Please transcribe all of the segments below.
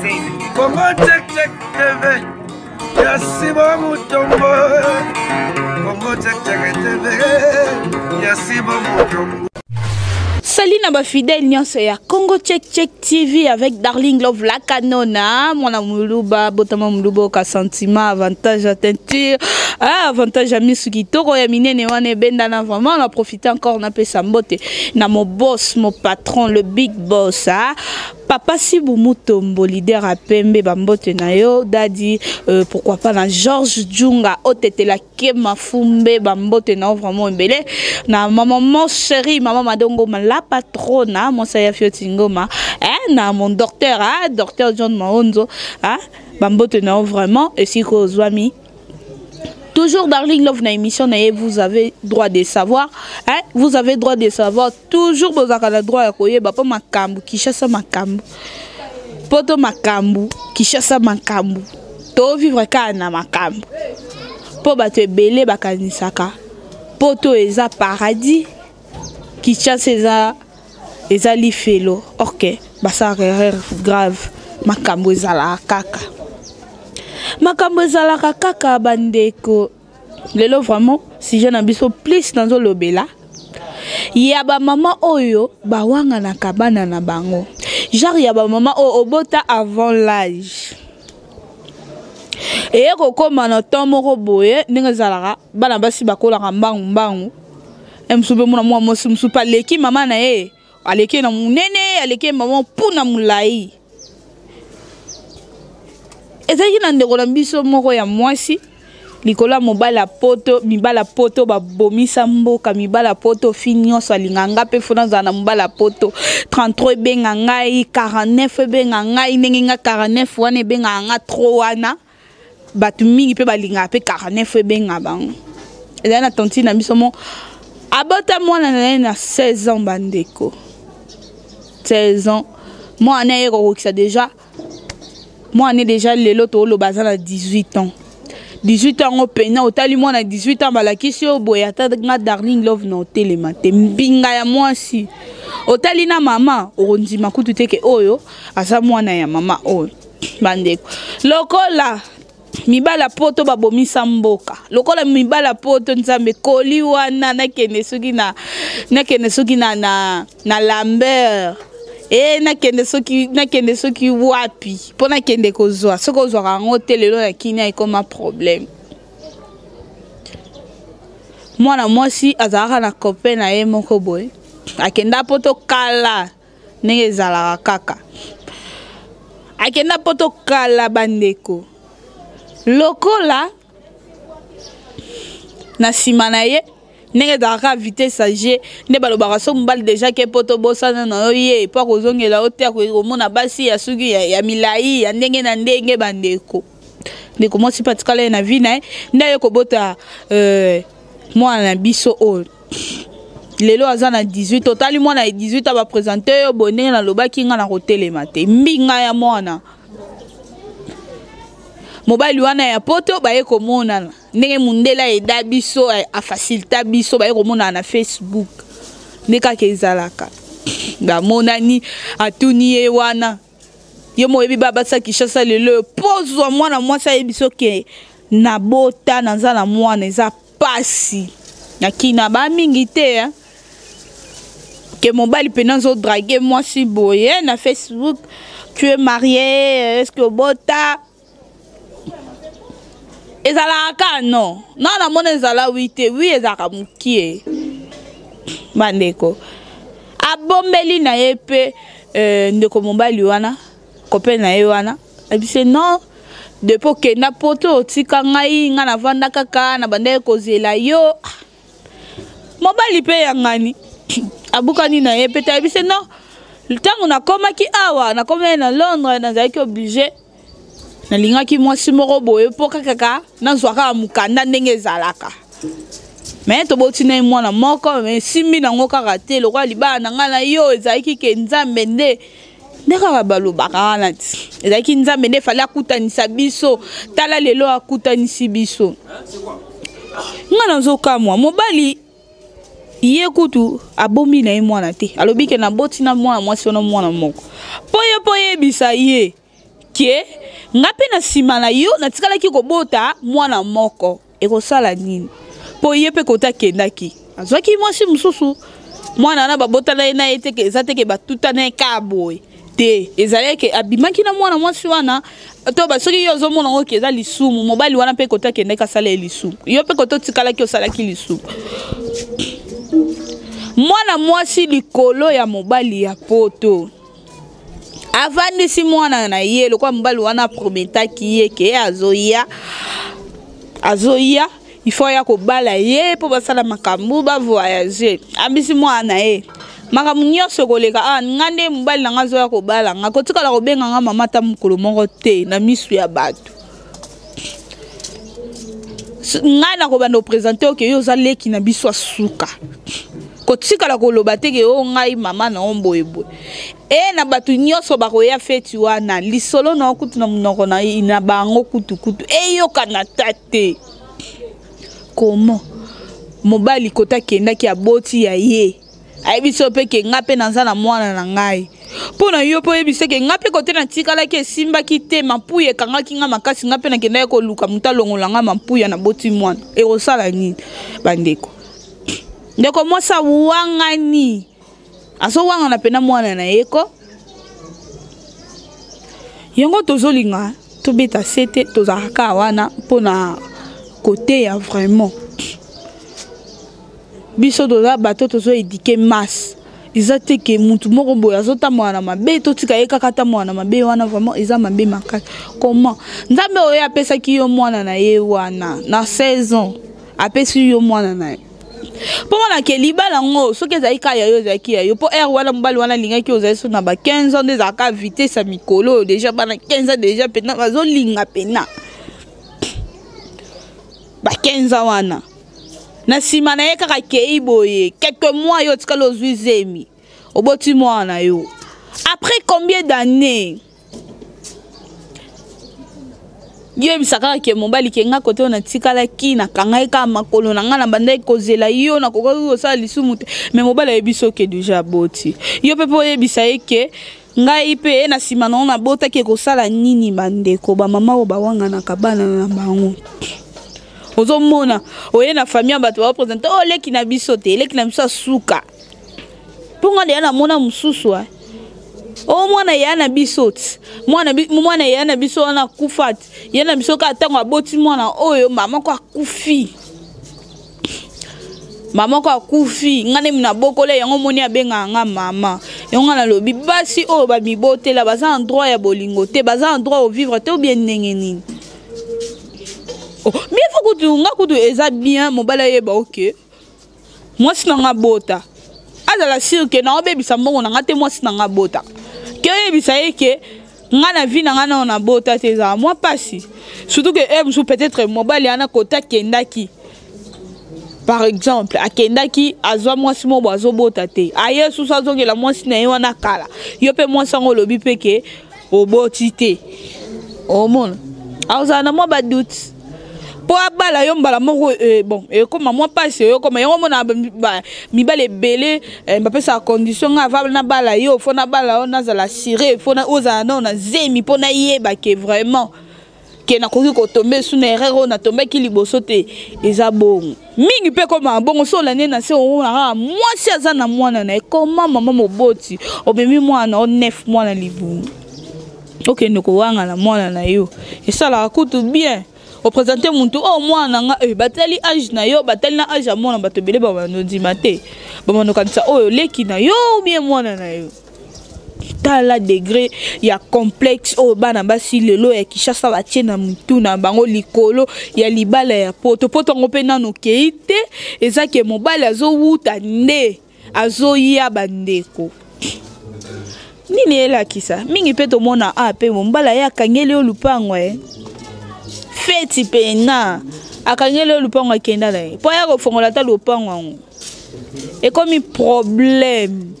Congo check check TV. Yasiba Mutombo. Congo check check TV. Yasiba Mutombo. Salut na ba fidèle nyonso ya Congo Check Check TV avec Darling Love la canona mwana muluba botama muluba ka sentiment avantage à teinture avantage à misuki toko ya minene wane benda na vraiment on a profité encore na pesa mbote na mon boss mon patron le big boss Papa Sibou Mutombo leader à Pembe bambote na yo dadi pourquoi pas na George Djunga otete la kema fumbe bambote na vraiment mbele na maman mon chéri maman madongo la patrona mon saya fiotingoma na mon docteur docteur John Maonzo bambote na vraiment et si ko zwami toujours Darling Love na émission na vous avez droit de savoir vous avez droit de savoir toujours vous avez le droit de koyeba pa makambu kishasa makambu poto makambu kishasa makambu to vivre ka na makambu po bato ebele bakanisaka poto eza paradis kishasa eza lifelo ok basa erreur grave makambu ezala kaka makambo ezalaka kaka bandeko lelo vraiment si je n'abiso plus dans lobela ya ba mama oyo ba wanga na kabana na bango genre ya ba mama o obota avant l'âge et kokoma na tomoko boye ndenge zalaka bana basi bakolaka mbangu emsube muna mwa mosu pa leki mama na ye aleki na munene aleki mama puna mulai ezaki na ndeko na biso moko ya mwasi likola mobala poto mibala poto babomisa mboka mibala poto finyoso alinganga pe fona za na mobala poto 33 benga ngai 49 benga ngai ndenge nga 49 wana benga nga 3 wana batu mingi pe balinga pe 49 benga bango ezali na tontine na biso mo abota mwana na 16 ans bandeko 16 ans moi na yeko kokisa déjà moi on est déjà lelo to lo bazana 18 ans 18 ans au pena otali moi na 18 ans balakisi o boyata nga Darling Love na telema te mbinga ya mwasi otali na mama orondima kutu teke oyo asa mwana ya mama oyo bandeko lokola mibala poto babomisa mboka lokola mibala poto nzambe koli wana nakende soki na Lambert nakende soki wapi po nakende kozwa soko ozwaka yango te lelo na kini ekoma problème mwana mwasi azalaka na copain na ye moko boye akenda poto kala ndenge ezalaka kaka akenda poto kala bandeko lokola na nsima na ye ndenge ezalaka vitesse age nde balobaka so mobali déjà ke poto bosana na yo ye po akozongela yo te akomona basi ya suki ya milai ya ndenge na ndenge bandeko ndeko mwasi patikala ye na vi na ye nde aye kobota mwana na biso oyo lelo aza na 18 otali mwana ya 18 abapresente yo boye ndenge nalobaki nga na kotelema te mbinga ya mwana mobali wana ya poto baye komonana ndenge mundela eda biso afacilita biso baye komonana na Facebook ndeka ke ezalaka bamonani atuni ye wana yo moyebi baba sa kishasa lelo pozwa mwana mwasi ayebiso ke na bota naza na mwana eza pasi nakina bamingi te ke mobali pena zo draguer mwasi boye na Facebook tu es marié est-ce que bota ezalaka non na mona ezala wite wi ezaka mukie bandeko abombeli na ye pe ndeko mobali wana copain na ye wana abise non depuis que na poto otika ngai nga na vanda kaka na banda kozela yo mobali pe ya ngani abukani na ye pe tabise non tango na komaki awa na komela na Londres nazalaki obligé nalingaki mwasi moko boye po kaka nazwaka mukanda ndenge ezalaka mais toboti na mwana moko mais simbi nango kaka te lokola libala na nga na yo ezalaki ke nzambe nde kaka balobaka wana ti ezalaki nzambe nde fali akutanisa biso tala lelo akutanisi biso nga nazokamwa mobali ye kutu abomi na ye mwana te alobi ke naboti na mwana mwasi wana mwana moko po ye bisa ye ke ngape na sima na yo na tikala ki kobota mwana moko ekosala nini po ye pe kota kendaki azwaki mwasi mususu mwana na babota na ete ke ezate batuta na kaboy te ezali ke abimaki na mwana mwasi wana to basoki yo zo mona ngoki eza lisumu mobali wana pe kota kendaki asala lisumu yo pe kota tikala ki osala ki lisumu mwana mwasi likolo ya mobali ya poto avandisi mwana na ye lokwa mobali wana prometaki ye ke azoya il faut ya kobala ye po basala makambo ba voyager ambisi mwana ye makambo nyonso koleka ngande mobali na nga zoya kobala nga kotikala kobenga nga mama ta mokolo moko te na misu ya bato ngai na kobanda opresente oke yo oza leki na biso asuka kotikala koloba teke o ngai mama na omboyeboye na bato nyonso bakoya feti wana lisolo na okutu na munoko na bango kutukutu eyokana ta te comment mobali kota kendaki aboti ya ye ayebiso pe ke nga pe naza na mwana na ngai mpona yo po yebise ke nga pe kote na tikalaki esimbaki te mampuya ekangaki nga makasi nga pe nakendaki koluka moto alongola nga mampuya na boti mwana ekosala nini bandeko ndeko mwasa wangani azowangana pena mwana na ye ko yango tozolinga tobeta sete tozalaka wana mpona kote ya vraiment biso toza bato tozoedike masse eza te ke mutu moko boye azotambola na mabe totika ye kaka tambola na mabe wana vraiment eza mabe makasi comment nzambe oyo apesaki yo mwana na ye wana na 16 ans apesi yo mwana na ye po mona ke libala ngo soki ezali ka ya yo ezalaki ya yo po ere wana mobali wana alingaki ozali so na ba 15 ans nde ezalaka vitesse ya mikolo deja bana 15 ans deja pena bazolinga pena ba 15 ans wana na sima na ye kaka kei boye quelques mois yo tikala ozwi zemi oboti mwana yo après combien d'années yo ebisaka ke mobali ke nga kote ona tikala ki na kangai ka makolo na nga na bandai kozela yo na kokoki kosala lisumu te mais mobali ayebiso ke déjà boti yo pe po yebisa ye ke ngai pe na sima na ona bota ke kosala nini bandeko ba mama o bawanga na kabana na bango ozomona oye na famille bato ba présenter leki na biso te leki na biso suka ponga de na mona mususu mwana yana bisot mwana yana biso wana kufat yana biso ka tango aboti mwana oyo mama ko akufi ngane mina bokole yango moni abenga nga mama yango na lobi basi oyo ba mibotela baza en droit ya bolingo te baza en droit au vivre te ou bien ndenge nini mais faut que nga kutu eza bien mobala yeba OK moi sina nga bota azala sûr que na obebisa mbongo na nga te moi sina nga bota ke oyebisa ye ke nga na vie na nga na ona bota te ezala moi pasi surtout que peut-être mobali ana kota kendaki par exemple akendaki azwa mwasi mo azobota te aye susu azongela mwasi na ye wana kala yo pe mwasi yango olobi pe ke oboti te omona azala na mwa badoute po abala yo mbala moko bon ekoma mwa pasi yo koma yango mona mibale ebele bapesa condition nga avable na bala yo fo na bala yo nazala sire fo na ozala na zemi mpo na yeba ke vraiment ke nakoki kotombe su na erreur oyo natombaki liboso te eza bongo mingi mpe koma bongo so olande na se omonaka mwasi aza na mwana na ye koma mama moboti omemi mwana o 9 mwana libungu okende kowangana mwana na yo esalaka kutu bien opresente muntu mwana nga batali age na yo batali na age ya mwana bato ebele bamanondima te bamanokanisa oyo leki na yo bien mwana na yo tala degré ya complexe oyo bana basi lelo ya Kinshasa batie na mutu na bango likolo ya libala ya poto yango mpe nano kei te eza ke mobali azowuta nde azoya bandeko nini elakisa mingi mpe tomona mpe mobala ye akangeli oyo lupango feti pena akangeli oyo lupango akenda na ye mpo ya kofongola ta lupango yango ekomi problème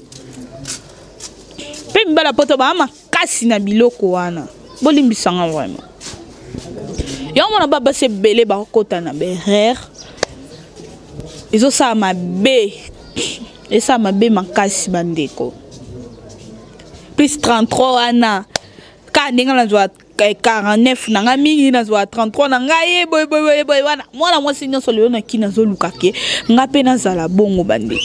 pe mibala poto ba makasi na biloko wana bolimbisanga vraiment yango mona baba se belé bakota na berere ezosala mabe esala mabe makasi bandeko plus 33 wana ka ndenge nazwa 49 nanga mingi na zo 33 nanga ye boy wana mwana mwasi nyonso lelo na kina zo lukake nga pe na zala bongo bandeko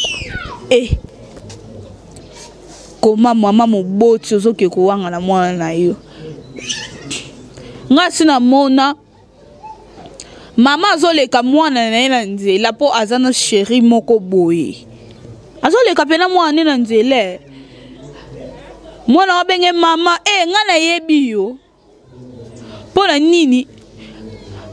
koma mama moboti ozoke kowanga na mwana na yo nga sina mona mama azoleka mwana na ye na nzela po aza na chéri moko boye azoleka pena mwana na nzela mwana wabenge mama nga na yebi yo pona nini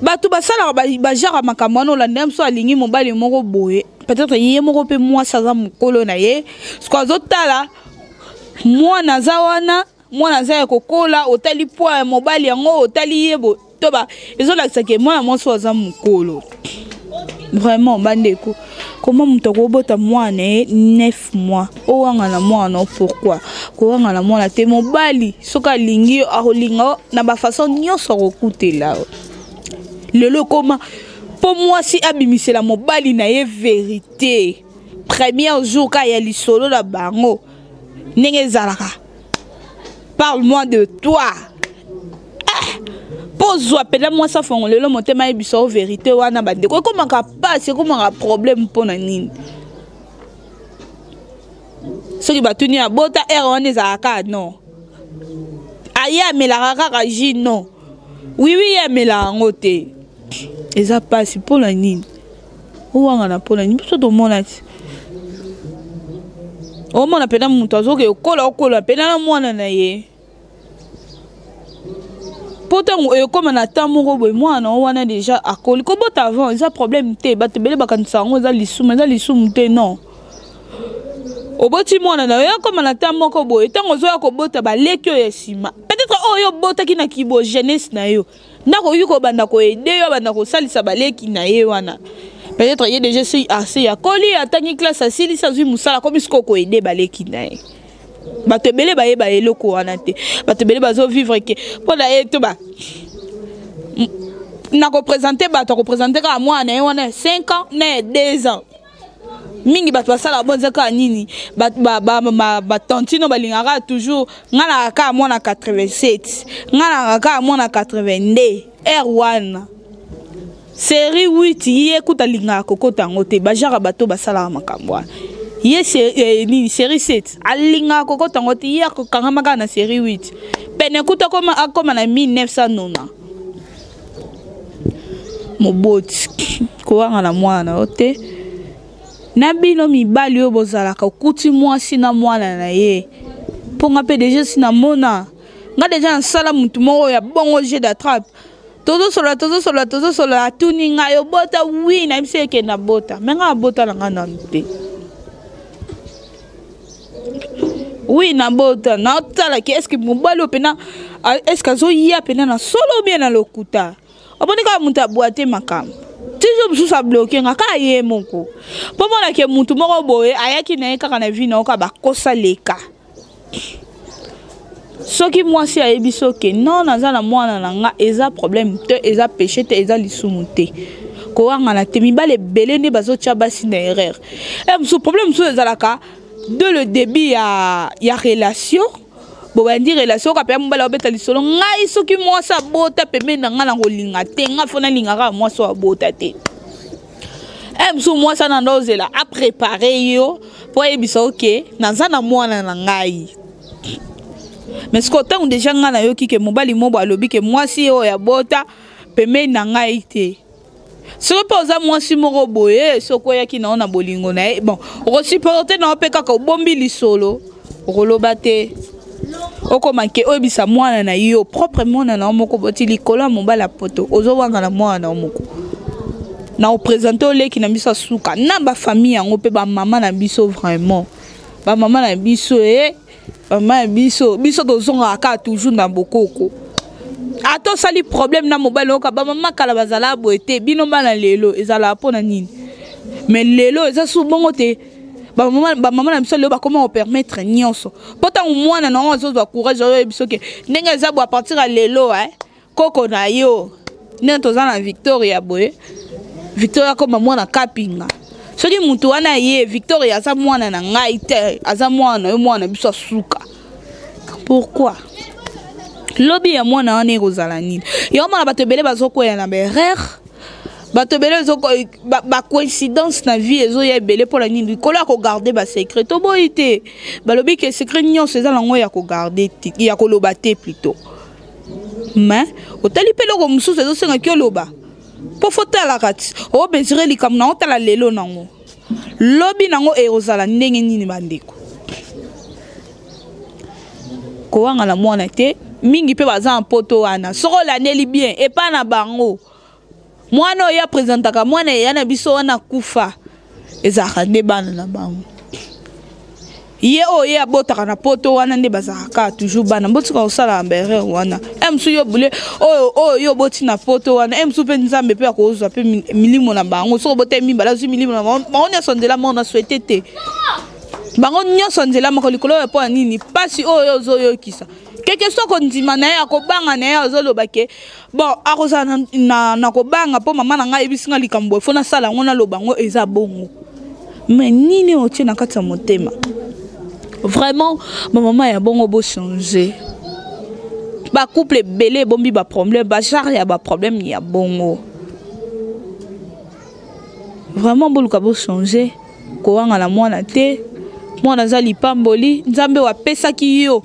batu basala bajara makambo wana olanda mso alingi mobali moko boye peut-être ye moko pe mwasi aza mokolo na ye siko azotala mwana aza wana mwana aza ya kokola otali poa ya mobali yango otali yebo toba ezolakisaka mwana mwasi aza mokolo vraiment bandeko comment muto kobota mwana 9 mois owanga na mwana pourquoi kowanga na mwana te mobali soka lingi akolinga na ba façon nyonso kokutela lelo koma po mwasi abimisela mobali na ye vérité premier jour ka ya lisolo la bango ndenge zalaka parle-moi de toi pozwa pela mwasi afongo lelo motema yebiso vérité wana bandeko ekomaka pasi ekomaka problème mpona nini soki batuni ya bota ere wana ezalaka non aye amelaka kaka ji non wiwi amelaka yango te eza pasi mpona nini owanga na mpona nini biso tomona ti omona pena moto azoke okola pena na mwana na ye Pourtant, comme on attend mon robot, moi, on a déjà à coller. Comment avant, ils ont problème, t'es battu, mais quand ça, on a les sous, non. Au bout de moi, on a comme on attend mon robot, et tant qu'on soit à cobot, l'écueil est si mal. Peut-être, oh, yo, bota qui n'a qui bo, jeunesse na yo. N'a pas eu qu'on banda ko aider, yo, banda ko sali sabale qui n'a eu, wana. Peut-être, il y a déjà assez à coller, à tangi classe, à sili, ça, moussala, comme ce qu'on aider, balé qui n'a eu. Bato belé ba yeba eloko wana te bato belé bazo vivre ke pona eto ba na représenter bato représenter ka moi na wana 5 ans na 2 ans mingi bato basala bonza ka nini ba tantino balingaka toujours ngana ka moi na 87 ngana ka moi na 82 R1 série 8 yé kuta lingaka kokota ngote ba jara bato basala makambo Yes, série 7. Alinga koko tango ti ya kokanga na série 8. Pene kuta comme na 1990. Moboti koanga na mwana ote. Na bino mibali yo bozalaka kuti mwasi na mwana na ye. Ponga pe déjà sina mona. Nga déjà nsala mutu moko ya bongo jeu d'attrape. Tozo sola tuni nga yo bota oui na mseke na bota. Menga bota na nga na nte. Oui, na bota, na otala ki est-ce que mobali opena est-ce que zo ya pena na solo bien na lokuta. Obonika muta boate makam. Toujours musu sa bloquer ngaka ye moko. Pomona ke mutu moko boye ayaki na kaka na vie na oka ba kosa leka. Soki mwasi ayebi soke non naza na mwana na nga eza problème te eza péché te eza lisumu te. Koanga na te mibale belé ne bazo tia basi na erreur. Musu problème musu ezalaka de le début ya relation bo bandi relation ka pe mbala obeta lisolo ngai soki mwasi abota peme na nga na kolinga te nga fona lingaka mwasi abota te musu mwasi na ndozela a préparer yo po yebisa ok naza na mwana na ngai mais ce que tant déjà nga na yo ki ke mobali mobo alobi ke mwasi yo ya bota peme na ngai te. Si vous posez moi si mon robot, ce qui n'a pas bolingo na bon, on supporte na pe kaka bombi li solo, rolobate. O komanke o bisa mwana na yo proprement na moko boti likola mombala poto. Ozo wanga na mwana moko. Na o présenter le ki na biso suka. Na ba famille yango pe ba maman na biso vraiment. Ba maman na biso ba maman biso dozonga ka toujours na bokoko. Ato sali problème na mobile oka ba mama kala bazala boete bino bana lelo ezala pona nini mais lelo eza subongo te ba mama na biso lelo ba comment on permettre nyonso pourtant mwana na ozo zo courage yo biso ke ndenge eza bo à partir à lelo koko na yo nene tozana Victoria boye Victoria comme mwana kapinga soki mutu wana ye Victoria aza mwana na ngai te aza mwana yo mwana biso suka pourquoi Lobby ya mwana wana ekozala nini. Yo mwana bato ebele bazokoya na berere. Bato ebele ba coïncidence na vie ezo ya ebele pour la nini. Likolo ya ko garder ba secret to boyi te. Balobi ke secret nyonso eza nango ya ko garder te, ya koloba te plutôt. Mais otali pe loko mususu ezo senga ki oloba. Po fotala kati. O bezire likambo na otala lelo nango. Lobby nango ekozala ndenge nini bandeko. Kowanga la mwana te mingi pe baza en poto wana soko la neli bien et pas na bango mwana ya présentaka mwana ya na biso wana kufa ezaka nde bana na bango ye oye abotaka na poto wana nde bazaka toujours bana botika osala ambere wana emsu yo bule yo boti na poto wana emsu pe nzambe pe akozwa pe milimo na bango soko bote mi bala zu milimo na bango nya sondela mona souhaité te bango nyonso nzela moko likolo ya po nini pasi oyo ozoyokisa keke soko ndima na ya kobanga na ya ozoloba ke bon akoza na kobanga po mama na ngai ebisinga likambo efona sala ngona lobango eza bongo mais nini otie na kati ya motema vraiment ma maman ya bongo bo changer ba couple belé bombi ba problème ba genre ya ba problème ya bongo vraiment boluka bo changer ko wanga la mwana te mwana za lipamboli nzambe wa pesa ki yo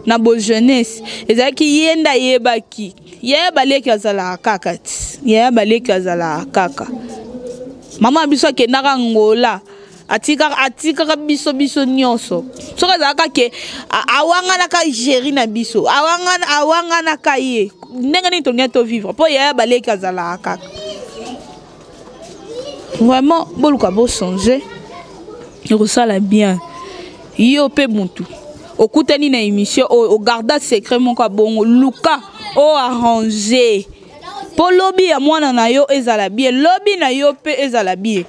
na bo jeunesse ezaki yenda yebaki yeba leki azala kaka yeba leki azala kaka mama biso kendaka ngola atika biso nyonso soka zaka ke awanga na ka gérer na biso awanga na ka ye ndenge ni tonya to vivre po yeba leki azala kaka vraiment boluka bo changer ekosala bien yo pe mutu okutani na émission o garda secret mon ka bongo luka o arranger po lobby ya mwana na yo ezala bien lobby na yo pe ezala bien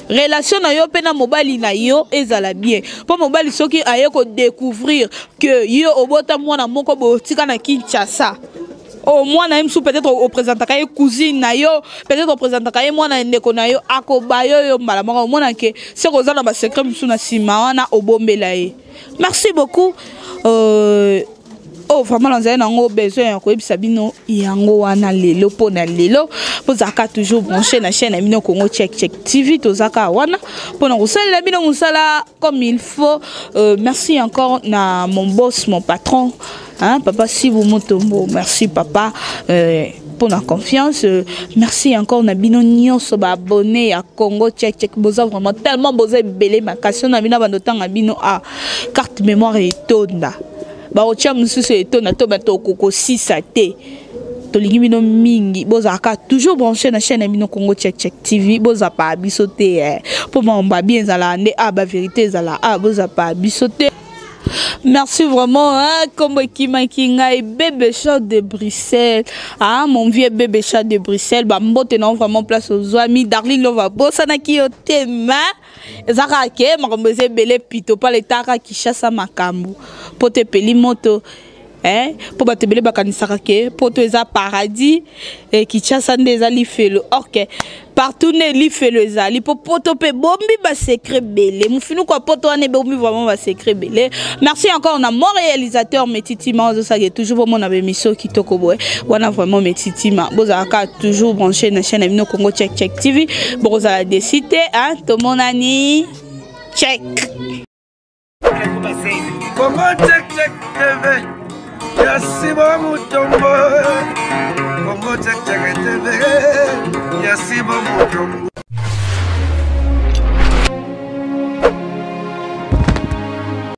relation na yo pe na mobali na yo ezala bien po mobali soki aye ko découvrir que yo obota mwana moko botika na Kinshasa au moins peut-être au présentaka cousine na yo peut-être au présentaka mwana ndeko na yo akobayo yo malama au moins que c'est roza na ba secret musuna sima wana obombela ye. Merci beaucoup. Oh vraiment lanza na ngo besoin ya ko ebisa bino yango wana lelo pona lelo pozaka toujours branché na chaîne Amino Congo Check TV tozaka wana pona kosala bino musala comme il faut. Merci encore na mon boss, mon patron, hein, papa Sibu Motombo. Merci papa pour la confiance. Merci encore na bino nyonso ba abonné à Congo Check boza vraiment tellement boza belé ma question na bino bandotanga bino a carte mémoire et tonda. Ba otia mususu etona to bato koko 6 te to lingi bino mingi bozaka toujours branché na chaîne Amino Congo Check TV boza pa biso te pour mamba bien zala nde ba vérité zala boza pa biso te. Merci vraiment, hein, comme Kimakinga et bébé chat de Bruxelles. Ah, mon vieux bébé chat de Bruxelles. Bah, m'botenant vraiment place aux amis. Darling Lova, bossana ki o tema. Zaka ke, ma kombeze belé pito, pas les tara qui chasse à makambu. Pote peli moto. Hein, pour battre belé bakanisaka ke, poto eza paradis et qui chasse des ali felo. Ok. Partout ne li felo ezali pour poto pe bombi ba secret belé. Mufinu kwa poto ane bombi vraiment ba secret belé. Merci encore on a mon réalisateur Metitima Ozo Sage toujours pour mon émission Kitoko Boy. Wana vraiment Metitima. Bozaka toujours branché na chaîne Amino Congo Check TV. Bozala décidé hein, tout mon ani check. Congo Check TV. Yasi ba mutombo Congo Check TV. Yasi ba mutombo.